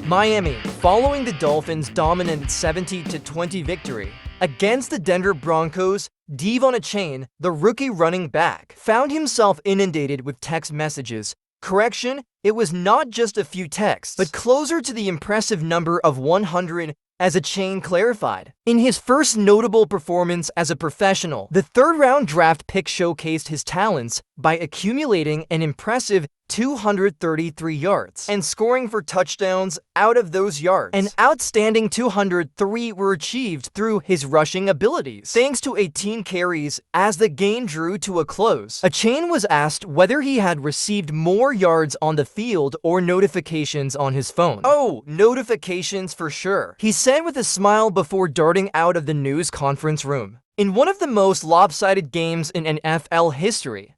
Miami, following the Dolphins' dominant 70-20 victory against the Denver Broncos, Devon Achane, the rookie running back, found himself inundated with text messages. Correction, it was not just a few texts, but closer to the impressive number of 100, as Achane clarified. In his first notable performance as a professional, the third-round draft pick showcased his talents by accumulating an impressive 233 yards and scoring for touchdowns out of those yards. An outstanding 203 were achieved through his rushing abilities, thanks to 18 carries as the game drew to a close. Achane was asked whether he had received more yards on the field or notifications on his phone. "Oh, notifications for sure," he said with a smile before darting out of the news conference room. In one of the most lopsided games in NFL history,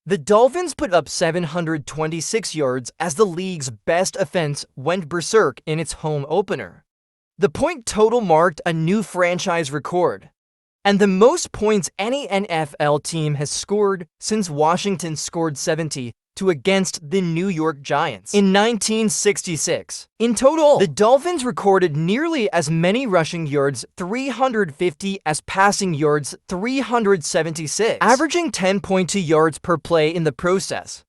the Dolphins put up 726 yards as the league's best offense went berserk in its home opener. The point total marked a new franchise record, and the most points any NFL team has scored since Washington scored 70 against the New York Giants in 1966. In total, the Dolphins recorded nearly as many rushing yards, 350, as passing yards, 376, averaging 10.2 yards per play in the process.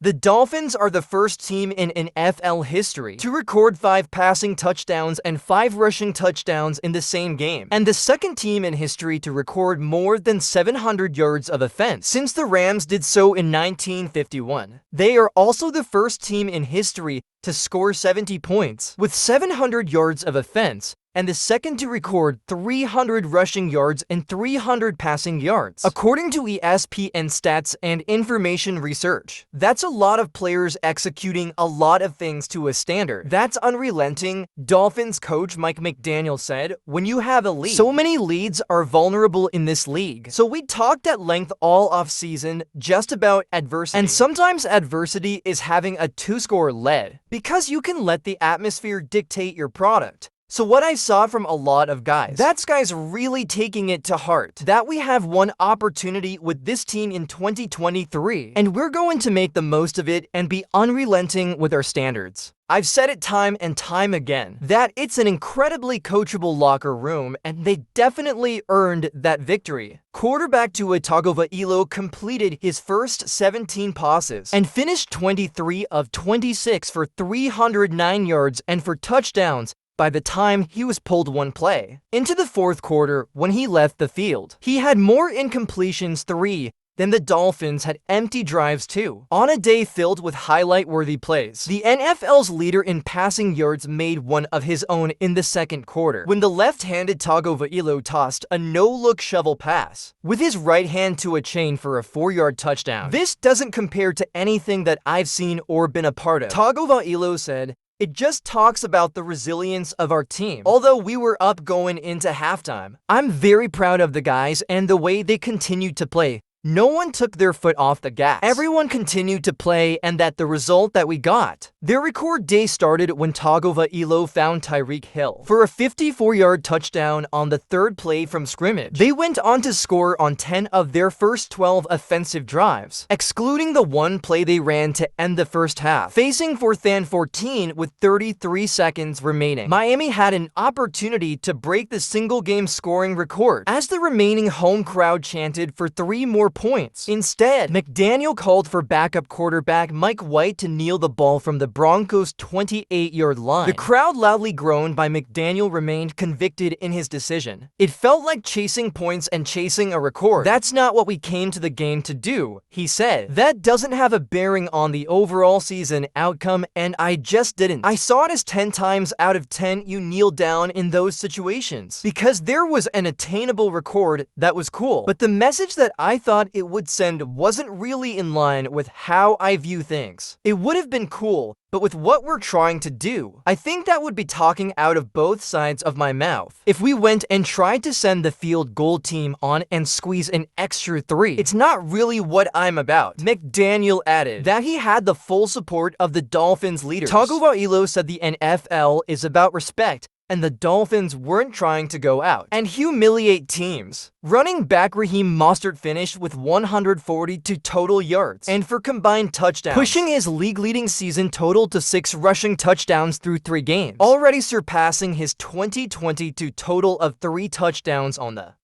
The Dolphins are the first team in NFL history to record 5 passing touchdowns and 5 rushing touchdowns in the same game, and the second team in history to record more than 700 yards of offense, since the Rams did so in 1951. They are also the first team in history to score 70 points with 700 yards of offense, and the second to record 300 rushing yards and 300 passing yards, according to ESPN Stats and Information Research. That's a lot of players executing a lot of things to a standard. That's unrelenting, Dolphins coach Mike McDaniel said. When you have a lead, so many leads are vulnerable in this league. So we talked at length all offseason just about adversity. And sometimes adversity is having a 2-score lead, because you can let the atmosphere dictate your product. So what I saw from a lot of guys, that's guys really taking it to heart, that we have one opportunity with this team in 2023, and we're going to make the most of it and be unrelenting with our standards. I've said it time and time again, that it's an incredibly coachable locker room, and they definitely earned that victory. Quarterback Tua Tagovailoa completed his first 17 passes and finished 23 of 26 for 309 yards and for touchdowns by the time he was pulled one play into the fourth quarter when he left the field. He had more incompletions, 3, than the Dolphins had empty drives, 2, on a day filled with highlight-worthy plays. The NFL's leader in passing yards made one of his own in the second quarter, when the left-handed Tagovailoa tossed a no-look shovel pass with his right hand to Achane for a 4-yard touchdown. This doesn't compare to anything that I've seen or been a part of, Tagovailoa said. It just talks about the resilience of our team. Although we were up going into halftime, I'm very proud of the guys and the way they continued to play. No one took their foot off the gas. Everyone continued to play, and that the result that we got. Their record day started when Tagovailoa found Tyreek Hill for a 54-yard touchdown on the third play from scrimmage. They went on to score on 10 of their first 12 offensive drives, excluding the one play they ran to end the first half, facing 4th and 14 with 33 seconds remaining. Miami had an opportunity to break the single-game scoring record as the remaining home crowd chanted for 3 more points. Instead, McDaniel called for backup quarterback Mike White to kneel the ball from the Broncos' 28-yard line. The crowd loudly groaned, but McDaniel remained convicted in his decision. It felt like chasing points and chasing a record. That's not what we came to the game to do, he said. That doesn't have a bearing on the overall season outcome, and I just didn't. I saw it as 10 times out of 10 you kneel down in those situations, because there was an attainable record that was cool. But the message that I thought it would send wasn't really in line with how I view things. It would have been cool, but with what we're trying to do, I think that would be talking out of both sides of my mouth. If we went and tried to send the field goal team on and squeeze an extra 3, it's not really what I'm about. McDaniel added that he had the full support of the Dolphins leaders. Tagovailoa said the NFL is about respect, and the Dolphins weren't trying to go out and humiliate teams. Running back Raheem Mostert finished with 142 total yards and for combined touchdowns, pushing his league-leading season total to 6 rushing touchdowns through 3 games, already surpassing his 2022 total of 3 touchdowns on the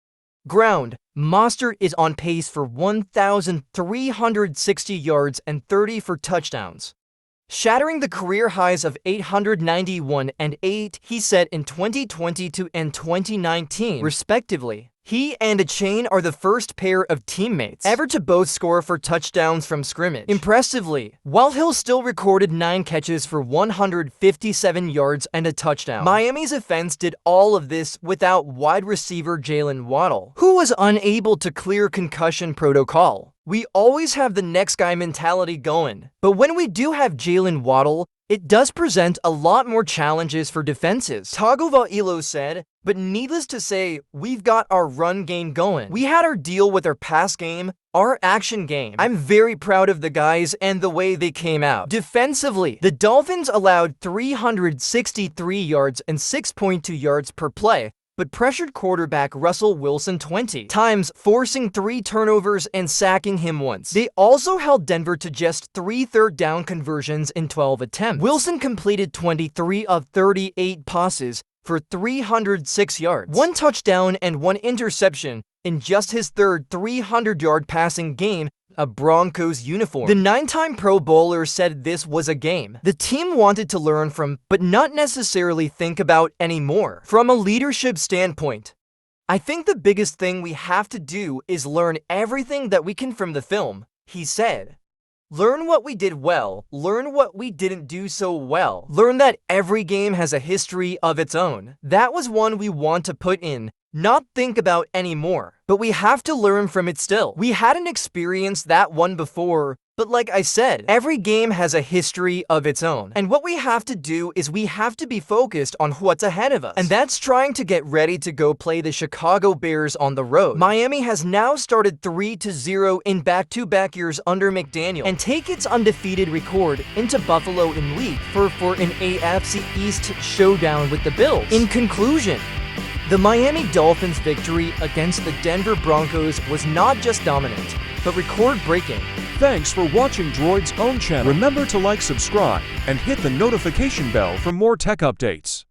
ground. Mostert is on pace for 1,360 yards and 30 for touchdowns, shattering the career highs of 891 and 8 he set in 2022 and 2019, respectively. He and Achane are the first pair of teammates ever to both score for touchdowns from scrimmage. Impressively, while Hill still recorded 9 catches for 157 yards and a touchdown, Miami's offense did all of this without wide receiver Jalen Waddle, who was unable to clear concussion protocol. We always have the next guy mentality going, but when we do have Jalen Waddle, it does present a lot more challenges for defenses, Tagovailoa said, but needless to say, we've got our run game going. We had our deal with our pass game, our action game. I'm very proud of the guys and the way they came out. Defensively, the Dolphins allowed 363 yards and 6.2 yards per play, but pressured quarterback Russell Wilson 20 times, forcing 3 turnovers and sacking him once. They also held Denver to just 3 third-down conversions in 12 attempts. Wilson completed 23 of 38 passes for 306 yards, 1 touchdown and 1 interception in just his third 300-yard passing game, a Broncos uniform. The 9-time Pro Bowler said this was a game the team wanted to learn from, but not necessarily think about anymore. From a leadership standpoint, I think the biggest thing we have to do is learn everything that we can from the film, he said. Learn what we did well, learn what we didn't do so well, learn that every game has a history of its own. That was one we want to put in, not think about anymore. But we have to learn from it still. We hadn't experienced that one before, but like I said, every game has a history of its own. And what we have to do is we have to be focused on what's ahead of us. And that's trying to get ready to go play the Chicago Bears on the road. Miami has now started 3-0 in back-to-back years under McDaniel and take its undefeated record into Buffalo in Week for an AFC East showdown with the Bills. In conclusion, the Miami Dolphins' victory against the Denver Broncos was not just dominant, but record-breaking. Thanks for watching Droid's own channel. Remember to like, subscribe, and hit the notification bell for more tech updates.